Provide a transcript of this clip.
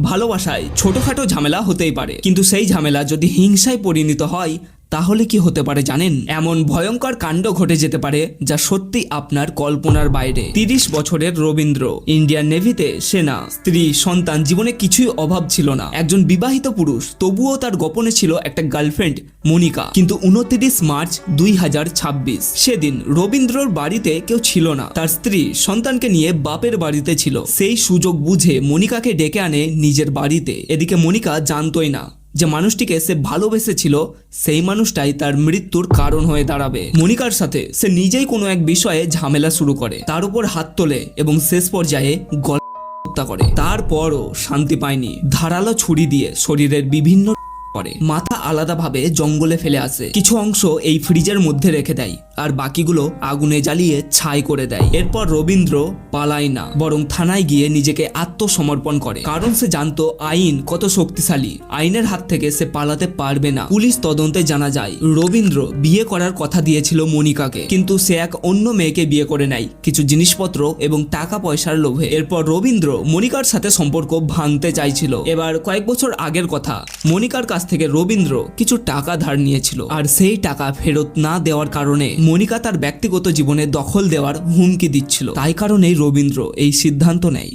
ভালোবাসায় ছোটখাটো ঝামেলা হতেই পারে, কিন্তু সেই ঝামেলা যদি হিংসায় পরিণত হয় তাহলে কি হতে পারে জানেন? এমন ভয়ঙ্কর কাণ্ড ঘটে যেতে পারে যা সত্যি আপনার কল্পনার বাইরে। 30 বছরের রবীন্দ্র, ইন্ডিয়ান নেভিতে সেনা, স্ত্রী, সন্তান, জীবনে কিছুই অভাব ছিল না। একজন বিবাহিত পুরুষ, তবুও তার গোপনে ছিল একটা গার্লফ্রেন্ড মনিকা। কিন্তু 29 মার্চ 2026 সেদিন রবীন্দ্রর বাড়িতে কেউ ছিল না। তার স্ত্রী সন্তানকে নিয়ে বাপের বাড়িতে ছিল। সেই সুযোগ বুঝে মনিকাকে ডেকে আনে নিজের বাড়িতে। এদিকে মনিকা জানতোই না যে মানুষটিকে সে ভালোবেসেছিল সেই মানুষটাই তার মৃত্যুর কারণ হয়ে দাঁড়াবে। মনিকার সাথে সে নিজেই কোনো এক বিষয়ে ঝামেলা শুরু করে, তার উপর হাত তোলে এবং শেষ পর্যায়ে হত্যা করে। তারপরও শান্তি পায়নি। ধারালো ছুরি দিয়ে শরীরের বিভিন্ন করে, মাথা আলাদাভাবে জঙ্গলে ফেলে আসে, কিছু অংশ এই ফ্রিজের মধ্যে রেখে দেয় আর বাকিগুলো আগুনে জ্বালিয়ে ছাই করে দেয়। এরপর রবীন্দ্র পালায় না, বরং থানায় গিয়ে নিজেকে আত্মসমর্পণ করে, কারণ সে জানতো আইন কত শক্তিশালী। আইনের হাত থেকে সে পালাতে পারবে না। পুলিশ তদন্তে জানা যায় রবীন্দ্র বিয়ে করার কথা দিয়েছিল মনিকাকে, কিন্তু সে এক অন্য মেয়েকে বিয়ে করে নেয় কিছু জিনিসপত্র এবং টাকা পয়সার লোভে। এরপর রবীন্দ্র মনিকার সাথে সম্পর্ক ভাঙতে চাইছিল। এবার কয়েক বছর আগের কথা, মনিকার কাছ থেকে রবীন্দ্র কিছু টাকা ধার নিয়েছিল, আর সেই টাকা ফেরত না দেওয়ার কারণে মনিকা তার ব্যক্তিগত জীবনে দখল দেওয়ার হুমকি দিচ্ছিল। তাই কারণেই রবীন্দ্র এই সিদ্ধান্ত নেয়।